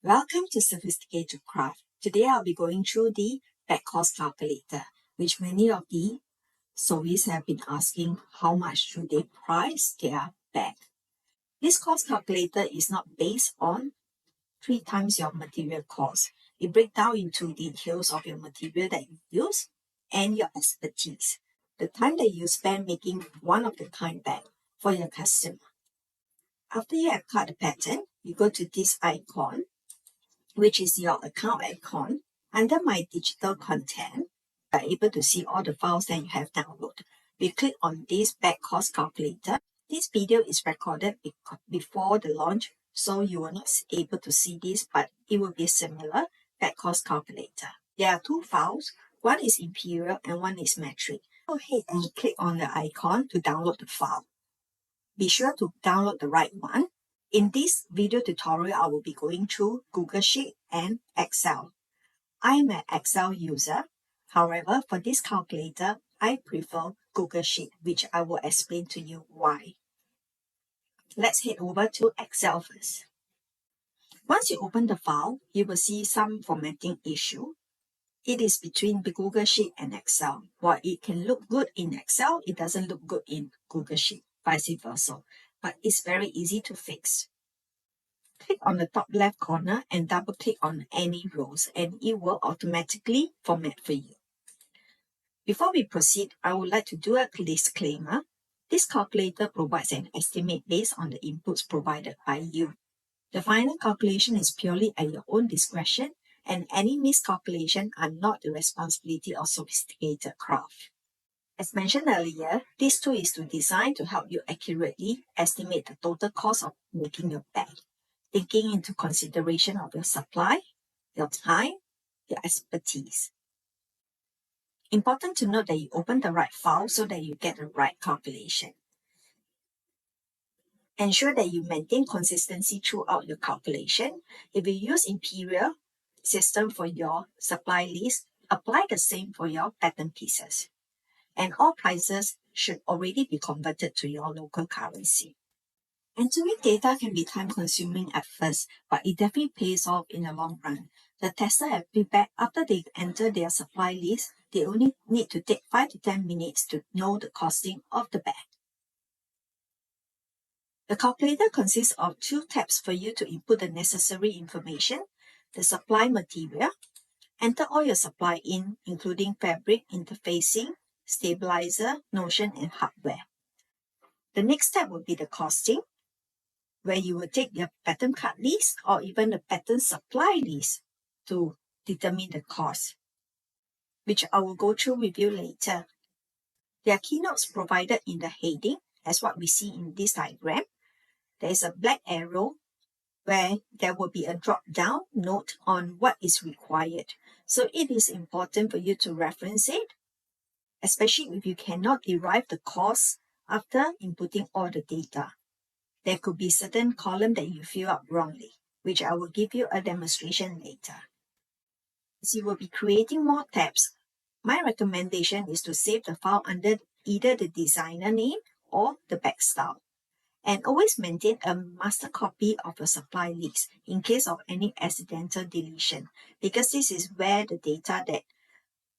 Welcome to Sewfisticated Craft. Today I'll be going through the bag cost calculator, which many of the sewists have been asking how much should they price their bag. This cost calculator is not based on 3 times your material cost. It breaks down into details of your material that you use and your expertise, the time that you spend making one of the kind bag for your customer. After you have cut the pattern, you go to this icon, which is your account icon. Under my digital content, you are able to see all the files that you have downloaded. We click on this bag cost calculator. This video is recorded before the launch, so you will not be able to see this, but it will be similar bag cost calculator. There are 2 files. One is Imperial and one is metric. Go ahead and click on the icon to download the file. Be sure to download the right one. In this video tutorial, I will be going through Google Sheet and Excel. I am an Excel user. However, for this calculator, I prefer Google Sheet, which I will explain to you why. Let's head over to Excel first. Once you open the file, you will see some formatting issue. It is between the Google Sheet and Excel. While it can look good in Excel, it doesn't look good in Google Sheet, vice versa. But it's very easy to fix. Click on the top left corner and double click on any rows and it will automatically format for you. Before we proceed, I would like to do a disclaimer. This calculator provides an estimate based on the inputs provided by you. The final calculation is purely at your own discretion, and any miscalculation are not the responsibility of Sewfisticated Craft. As mentioned earlier, this tool is designed to help you accurately estimate the total cost of making your bag, taking into consideration of your supply, your time, your expertise. Important to note that you open the right file so that you get the right calculation. Ensure that you maintain consistency throughout your calculation. If you use Imperial system for your supply list, apply the same for your pattern pieces. And all prices should already be converted to your local currency. Entering data can be time-consuming at first, but it definitely pays off in the long run. The tester have feedback after they enter their supply list, they only need to take 5 to 10 minutes to know the costing of the bag. The calculator consists of 2 tabs for you to input the necessary information, the supply material, enter all your supply in, including fabric, interfacing, stabilizer, notion, and hardware. The next step will be the costing, where you will take your pattern cut list or even the pattern supply list to determine the cost, which I will go through with you later. There are keynotes provided in the heading, as what we see in this diagram. There is a black arrow where there will be a drop-down note on what is required. So it is important for you to reference it, especially if you cannot derive the cost after inputting all the data. There could be certain columns that you fill up wrongly, which I will give you a demonstration later. As you will be creating more tabs, my recommendation is to save the file under either the designer name or the bag style. And always maintain a master copy of your supply list in case of any accidental deletion, because this is where the data that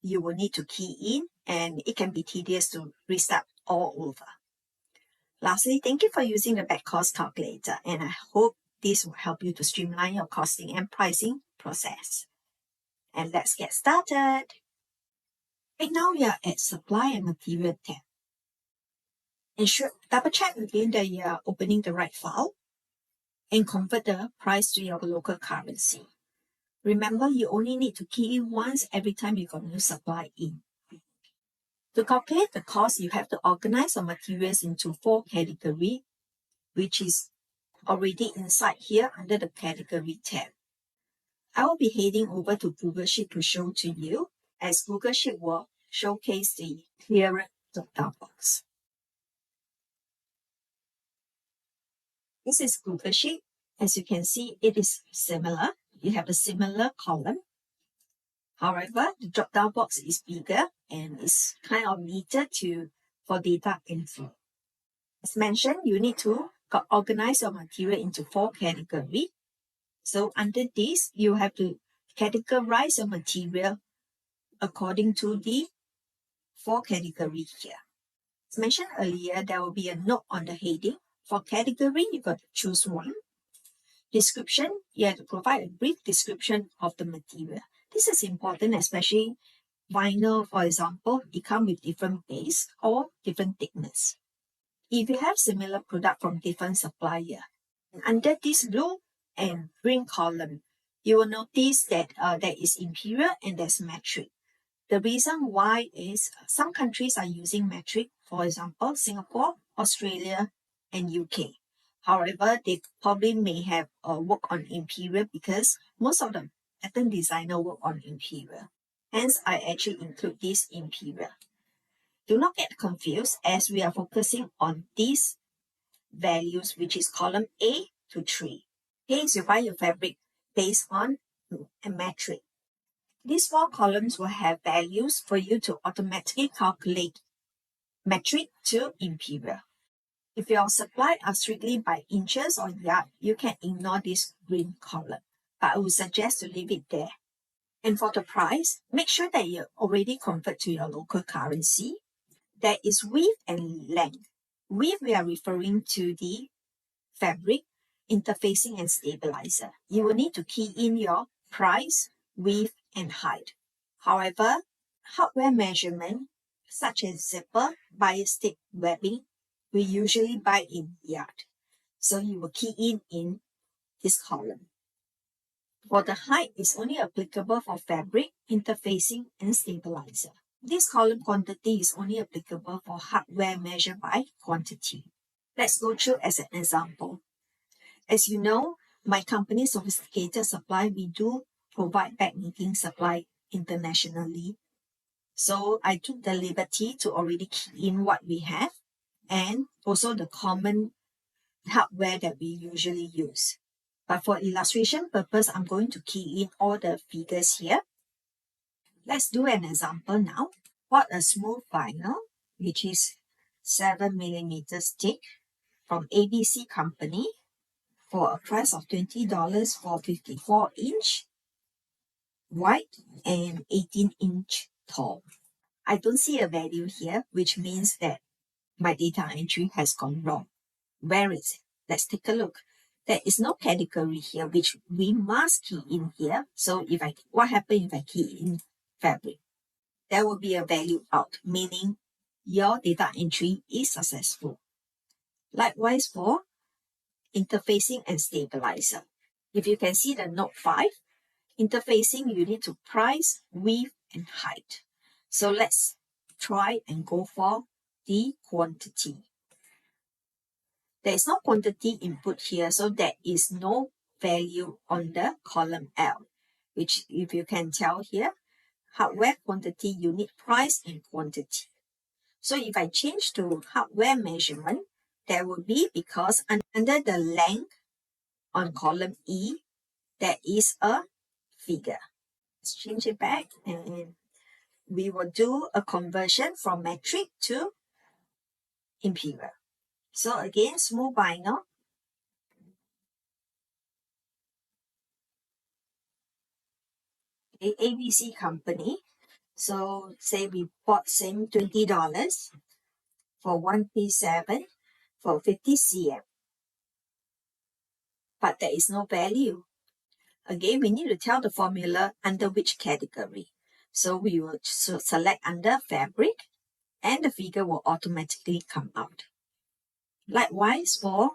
you will need to key in and it can be tedious to restart all over. Lastly, thank you for using the bag cost calculator, and I hope this will help you to streamline your costing and pricing process. And let's get started. Right now we are at Supply and Material tab. Ensure double check again that you are opening the right file and convert the price to your local currency. Remember, you only need to key in once every time you got new supply in. To calculate the cost, you have to organize your materials into 4 categories, which is already inside here under the category tab. I will be heading over to Google Sheet to show to you, as Google Sheet will showcase the clearer drop-down box. This is Google Sheet. As you can see, it is similar. You have a similar column. However, the drop-down box is bigger and is kind of neater for data info. As mentioned, you need to organize your material into 4 categories. So under this, you have to categorize your material according to the 4 categories here. As mentioned earlier, there will be a note on the heading. For category, you got to choose one. Description, you have to provide a brief description of the material. This is important, especially vinyl, for example, it comes with different base or different thickness. If you have similar product from different supplier, under this blue and green column, you will notice that there is Imperial and there's metric. The reason why is some countries are using metric, for example, Singapore, Australia, and UK. However, they probably may have work on Imperial because most of the pattern designer work on Imperial. Hence, I actually include this Imperial. Do not get confused as we are focusing on these values, which is column A to 3. Hence, you buy your fabric based on a metric. These 4 columns will have values for you to automatically calculate metric to Imperial. If your supply are strictly by inches or yard, you can ignore this green column, but I would suggest to leave it there. And for the price, make sure that you already convert to your local currency. There is width and length. Width, we are referring to the fabric, interfacing, and stabilizer. You will need to key in your price, width, and height. However, hardware measurement, such as zipper, bias-stick webbing, we usually buy in yard. So you will key in this column. For the height, is only applicable for fabric, interfacing, and stabilizer. This column quantity is only applicable for hardware measured by quantity. Let's go through as an example. As you know, my company Sewfisticated Supply, we do provide bag making supply internationally. So I took the liberty to already key in what we have and also the common hardware that we usually use. But for illustration purpose, I'm going to key in all the figures here. Let's do an example now. Bought a smooth vinyl, which is 7mm thick from ABC company for a price of $20 for 54-inch wide and 18-inch tall. I don't see a value here, which means that my data entry has gone wrong. Where is it? Let's take a look. There is no category here, which we must key in here. So what happens if I key in fabric? There will be a value out, meaning your data entry is successful. Likewise for interfacing and stabilizer. If you can see the note 5, interfacing, you need to price, width, and height. So let's try and go for the quantity. There is no quantity input here, so there is no value on the column L, which if you can tell here, hardware quantity, unit price, and quantity. So if I change to hardware measurement, there will be, because under the length on column E, there is a figure. Let's change it back and we will do a conversion from metric to Imperial. So again, smooth vinyl. The ABC company. So say we bought same $20 for 1P7 for 50 cm. But there is no value. Again, we need to tell the formula under which category. So we will select under fabric and the figure will automatically come out. Likewise for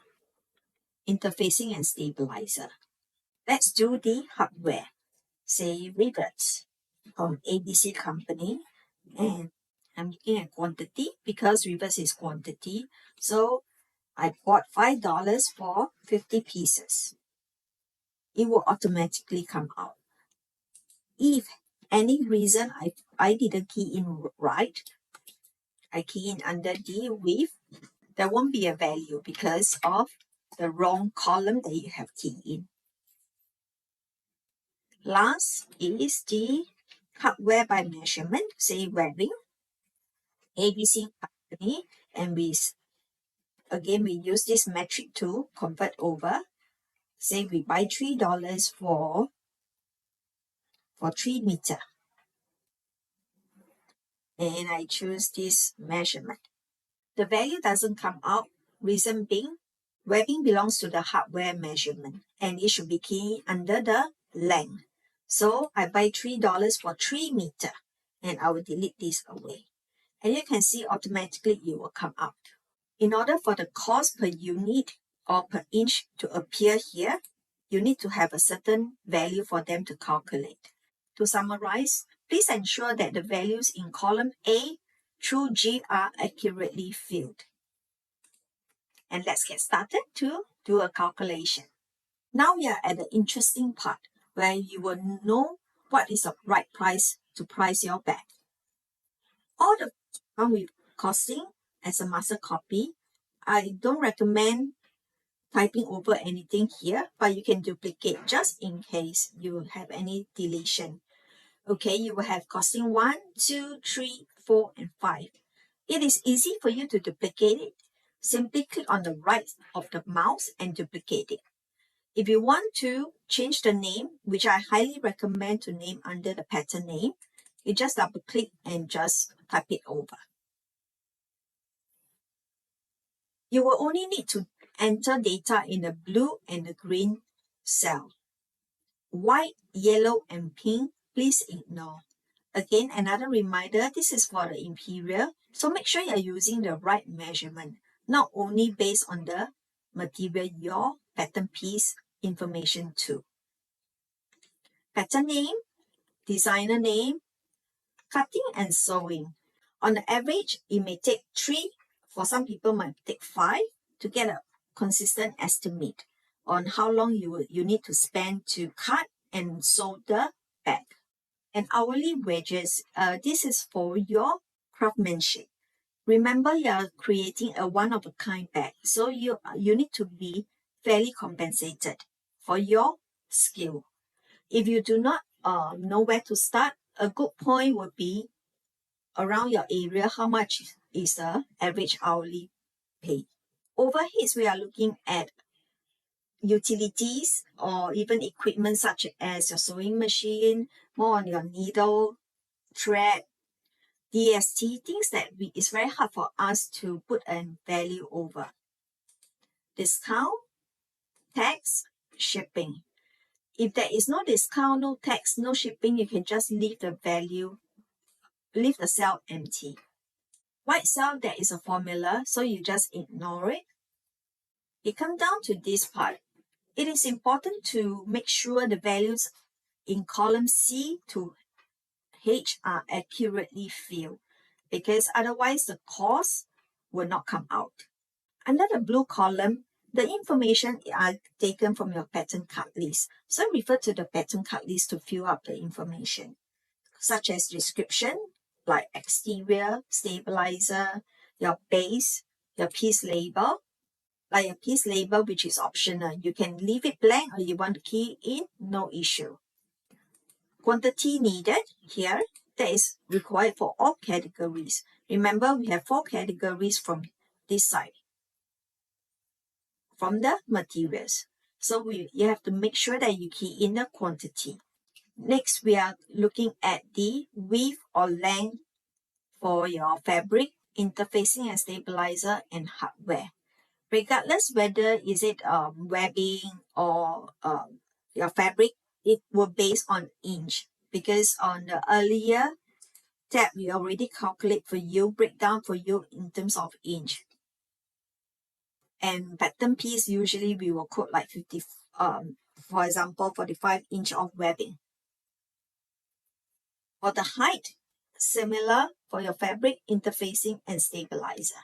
interfacing and stabilizer. Let's do the hardware. Say rivets from ABC company, and I'm looking at quantity because rivets is quantity. So I bought $5 for 50 pieces. It will automatically come out. If any reason I didn't key in right, I key in under the width, there won't be a value because of the wrong column that you have keyed in. Last is the hardware by measurement, say webbing, ABC company, and we use this metric to convert over Say we buy $3 for 3 meter. And I choose this measurement. The value doesn't come out. Reason being, webbing belongs to the hardware measurement and it should be keyed under the length. So I buy $3 for 3 meter and I will delete this away. And you can see automatically it will come out. In order for the cost per unit or per inch to appear here, you need to have a certain value for them to calculate. To summarize, please ensure that the values in column A through G are accurately filled. And let's get started to do a calculation. Now we are at the interesting part where you will know what is the right price to price your bag. All the come with costing as a master copy. I don't recommend typing over anything here, but you can duplicate just in case you have any deletion. Okay, you will have costing 1, 2, 3, 4, and 5. It is easy for you to duplicate it. Simply click on the right of the mouse and duplicate it. If you want to change the name, which I highly recommend to name under the pattern name, you just double click and just type it over. You will only need to enter data in the blue and the green cell. White, yellow, and pink, please ignore. Again, another reminder, this is for the Imperial, so make sure you're using the right measurement, not only based on the material your pattern piece information to. Pattern name, designer name, cutting and sewing. On the average, it may take 3, for some people might take 5 to get a consistent estimate on how long you need to spend to cut and sew the bag. And hourly wages, this is for your craftsmanship. Remember, you are creating a one-of-a-kind bag, so you need to be fairly compensated for your skill. If you do not know where to start, a good point would be around your area, how much is the average hourly pay. Overheads, we are looking at utilities or even equipment such as your sewing machine, more on your needle, thread, DST, things that it's very hard for us to put a value over. Discount, tax, shipping. If there is no discount, no tax, no shipping, you can just leave the value, leave the cell empty. White cell, there is a formula, so you just ignore it. It comes down to this part. It is important to make sure the values in column C to H are accurately filled, because otherwise the cost will not come out. Under the blue column, the information are taken from your pattern card list. So refer to the pattern card list to fill up the information, such as description, like exterior, stabilizer, your base, your piece label, like a piece label which is optional. You can leave it blank or you want to key in, no issue. Quantity needed here, that is required for all categories. Remember, we have 4 categories from this side, from the materials. So you have to make sure that you key in the quantity. Next, we are looking at the width or length for your fabric, interfacing and stabilizer, and hardware. Regardless whether is it webbing or your fabric, it will base on inch, because on the earlier tab we already calculate for you, break down for you in terms of inch. And pattern piece, usually we will quote like 50, for example, 45 inch of webbing. For the height, similar for your fabric, interfacing, and stabilizer.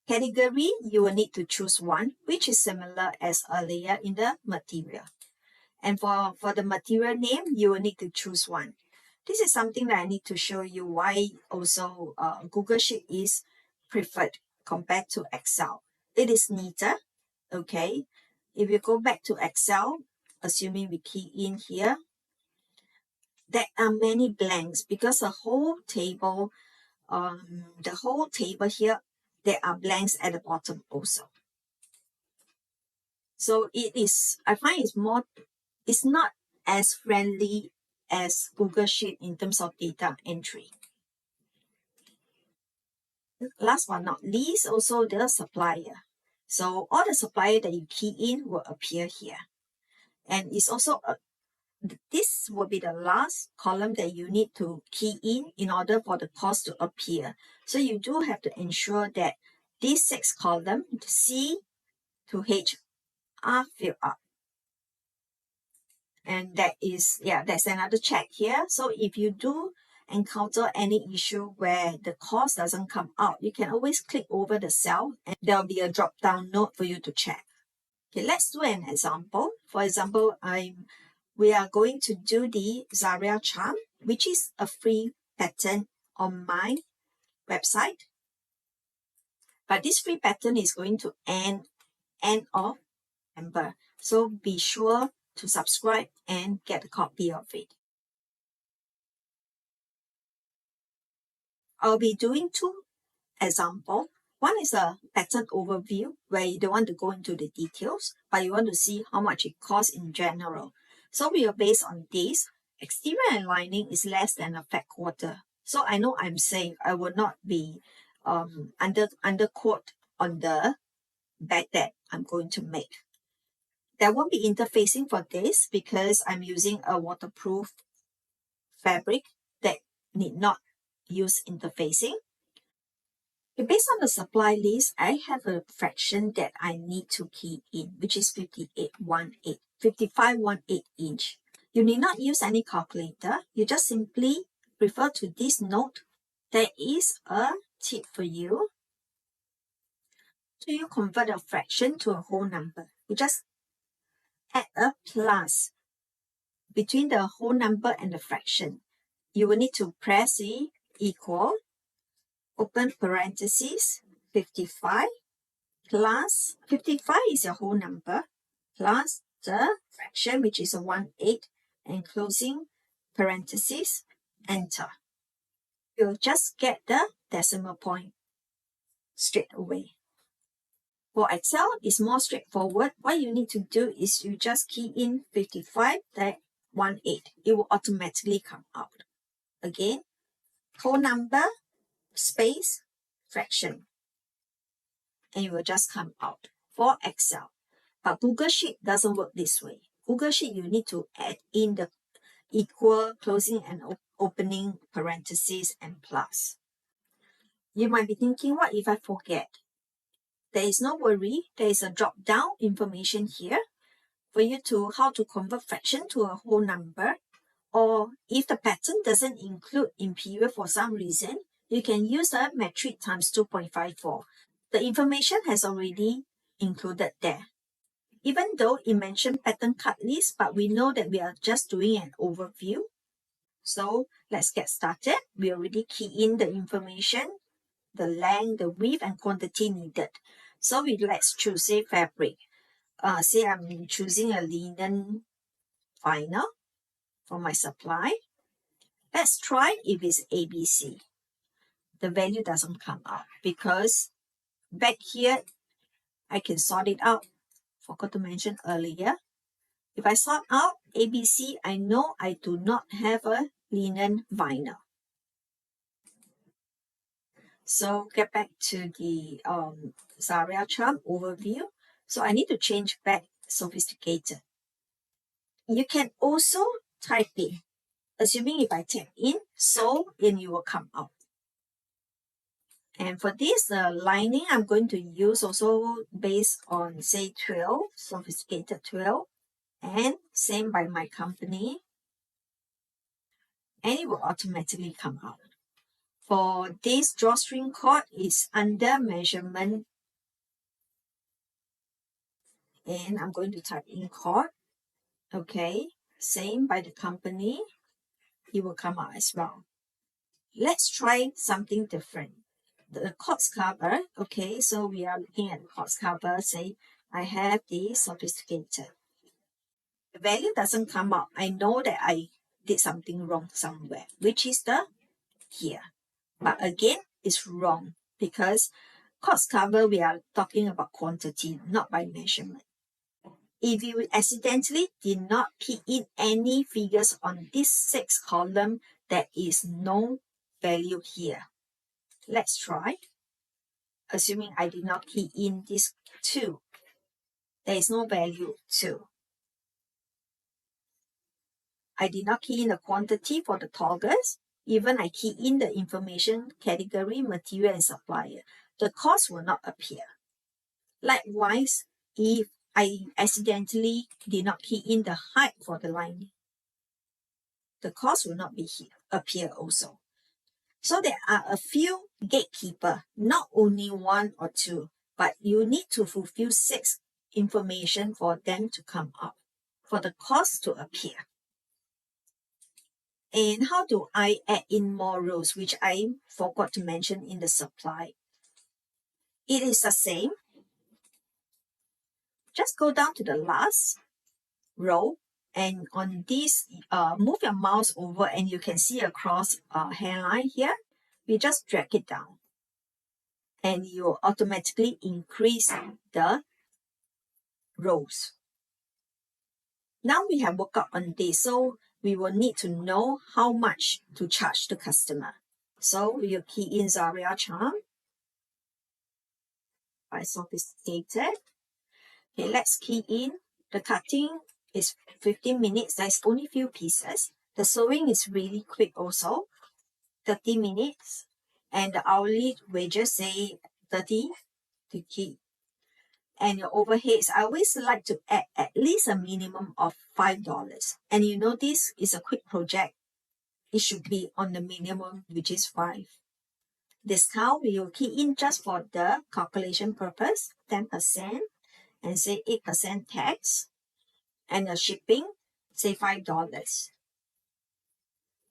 Category, you will need to choose one, which is similar as earlier in the material. And for the material name, you will need to choose one. This is something that I need to show you why also Google Sheet is preferred compared to Excel. It is neater, okay? If you go back to Excel, assuming we key in here, there are many blanks because the whole table here, there are blanks at the bottom also. So I find it's not as friendly as Google Sheet in terms of data entry. Last but not least, also the supplier. So all the supplier that you key in will appear here. And it's also this will be the last column that you need to key in order for the cost to appear. So you do have to ensure that these 6 columns, C to H, are filled up. And that's another check here. So if you do encounter any issue where the cost doesn't come out, you can always click over the cell and there'll be a drop down note for you to check. Okay, let's do an example. For example, we are going to do the Zaria charm, which is a free pattern on my website. But this free pattern is going to end of November. So be sure to subscribe and get a copy of it. I'll be doing 2 examples. One is a pattern overview where you don't want to go into the details, but you want to see how much it costs in general. So we are based on this. Exterior and lining is less than a fat quarter. So I know I'm safe. I will not be underquote on the bag that I'm going to make. There won't be interfacing for this because I'm using a waterproof fabric that need not use interfacing. Based on the supply list, I have a fraction that I need to key in, which is 55/1/8 inch. You need not use any calculator. You just simply refer to this note. There is a tip for you. So you convert a fraction to a whole number. You just add a plus between the whole number and the fraction. You will need to press the equal, open parentheses, 55 plus 55 is your whole number plus the fraction, which is a 1/8, and closing parentheses, enter. You'll just get the decimal point straight away. For Excel, it's more straightforward. What you need to do is you just key in 55/1/8. It will automatically come out. Again, whole number, space, fraction. And it will just come out for Excel. But Google Sheet doesn't work this way. Google Sheet, you need to add in the equal, closing and opening parentheses and plus. You might be thinking, what if I forget? There is no worry. There is a drop down information here for you to how to convert fraction to a whole number. Or if the pattern doesn't include Imperial for some reason, you can use a metric times 2.54. The information has already included there. Even though it mentioned pattern cut list, but we know that we are just doing an overview. So let's get started. We already key in the information, the length, the width, and quantity needed. So let's choose say fabric. Say I'm choosing a linen vinyl for my supply. Let's try if it's ABC. The value doesn't come out because back here, I can sort it out. Forgot to mention earlier. If I sort out ABC, I know I do not have a linen vinyl. So get back to the Zaria charm overview. So I need to change back sophisticated. You can also type in, assuming if I type in, so then you will come out. And for this lining, I'm going to use also based on say 12, sophisticated 12, and same by my company. And it will automatically come out. For this drawstring cord is under measurement. And I'm going to type in cord. Okay, same by the company. It will come out as well. Let's try something different. The cords cover. Okay, so we are looking at the cords cover. Say I have the sophisticated. The value doesn't come out. I know that I did something wrong somewhere, which is the here. But again, it's wrong because cords cover, we are talking about quantity, not by measurement. If you accidentally did not key in any figures on this 6th column, there is no value here. Let's try. Assuming I did not key in this 2, there is no value 2. I did not key in the quantity for the toggles. Even I key in the information category, material and supplier, the cost will not appear. Likewise, if I accidentally did not key in the height for the lining, the cost will not be here, appear also. So there are a few gatekeepers, not only 1 or 2, but you need to fulfill 6 information for them to come up, for the cost to appear. And how do I add in more rows, which I forgot to mention in the supply? It is the same. Just go down to the last row, and on this, move your mouse over and you can see a cross hairline here. We just drag it down and you automatically increase the rows. Now we have worked out on this, so we will need to know how much to charge the customer. So we'll key in Zaria charm by Sewfisticated. Okay, let's key in. The cutting is 15 minutes. There's only few pieces. The sewing is really quick also, 30 minutes. And the hourly wages say 30 to key. And your overheads, I always like to add at least a minimum of $5. And you know this is a quick project. It should be on the minimum, which is 5. Discount, we will key in just for the calculation purpose, 10%, and say 8% tax. And the shipping, say $5.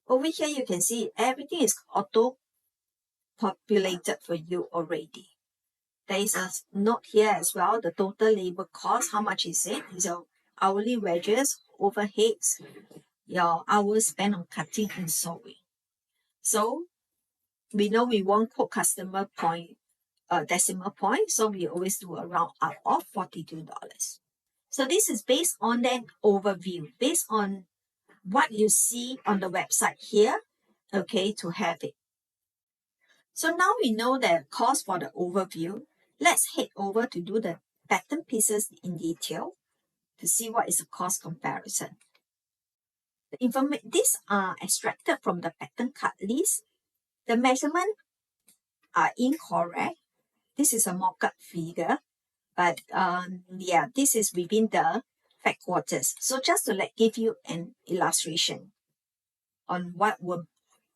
Over here, you can see everything is auto-populated for you already. There is a note here as well, the total labor cost, how much is it? Is your hourly wages, overheads, your hours spent on cutting and sewing. So we know we won't quote customer point, decimal point, so we always do a round up of $42. So this is based on that overview, based on what you see on the website here, okay, to have it. So now we know the cost for the overview. Let's head over to do the pattern pieces in detail to see what is the cost comparison. These are extracted from the pattern cut list. The measurements are incorrect. This is a mock-up figure, but yeah, this is within the fact quarters. So just to give you an illustration on what will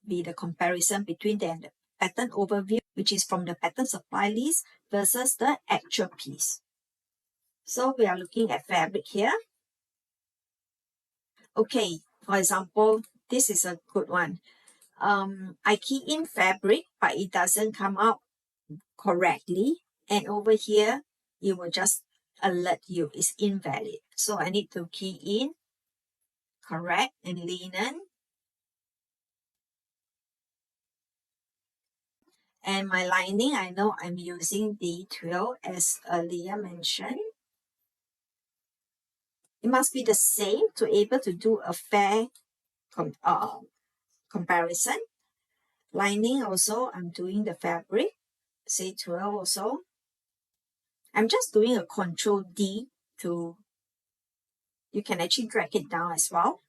be the comparison between the pattern overview, which is from the pattern supply list, versus the actual piece. So we are looking at fabric here. Okay, for example, this is a good one. I key in fabric, but it doesn't come out correctly. And over here, it will just alert you it's invalid. So I need to key in correct and linen. And my lining, I know I'm using D12 as earlier mentioned. It must be the same to able to do a fair comparison. Lining also, I'm doing the fabric, say 12 also. I'm just doing a Control D to, you can actually drag it down as well.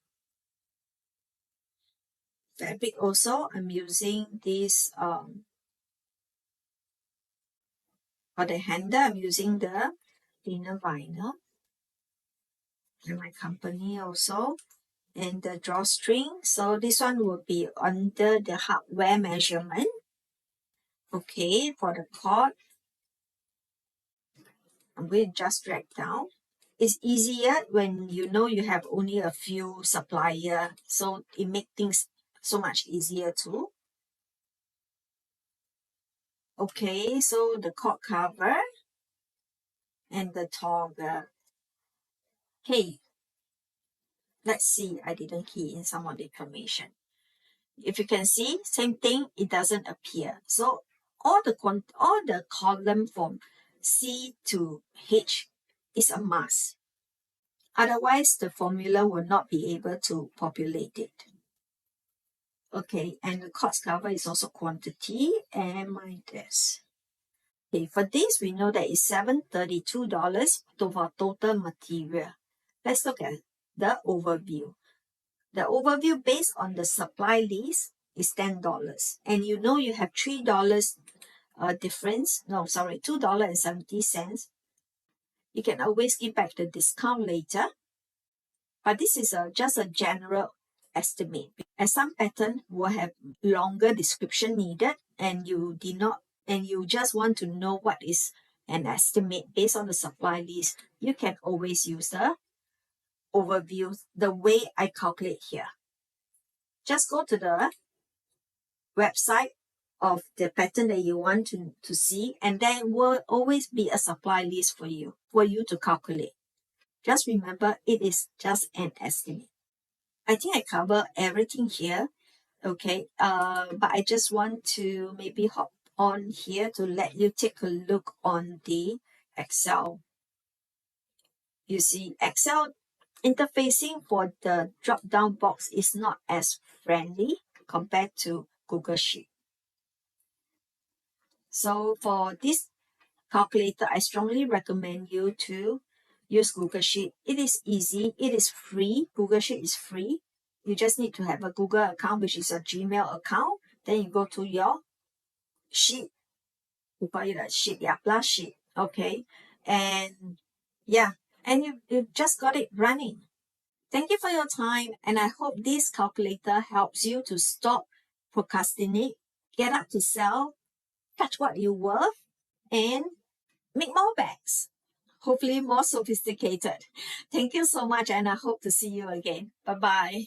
Fabric also, I'm using this, for the handle, I'm using the thinner vinyl. And my company also. And the drawstring, so this one will be under the hardware measurement. Okay, for the cord, I'm going to just drag down. It's easier when you know you have only a few suppliers, so it makes things so much easier too. Okay, so the cord cover and the toggle. Okay, let's see, I didn't key in some of the information. If you can see, same thing, it doesn't appear. So all the column from C to H is a must. Otherwise, the formula will not be able to populate it. Okay, and the cost cover is also quantity and minus. Okay, for this, we know that it's $732 for total material. Let's look at the overview. The overview based on the supply list is $10. And you know you have $3 difference. No, sorry, $2.70. You can always give back the discount later. But this is just a general estimate, as some pattern will have longer description needed, and you just want to know what is an estimate based on the supply list. You can always use the overview the way I calculate here. Just go to the website of the pattern that you want to see, and there will always be a supply list for you to calculate. Just remember, it is just an estimate. I think I cover everything here. Okay, but I just want to maybe hop on here to let you take a look on the Excel. You see, Excel interfacing for the drop-down box is not as friendly compared to Google Sheet. So for this calculator, I strongly recommend you to use Google Sheet. It is easy. It is free. Google Sheet is free. You just need to have a Google account, which is a Gmail account. Then you go to your sheet. We call it a sheet, yeah, plus sheet. Okay. And yeah, and you just got it running. Thank you for your time. And I hope this calculator helps you to stop procrastinate, get up to sell, catch what you worth, and make more bags. Hopefully more sophisticated. Thank you so much, and I hope to see you again. Bye-bye.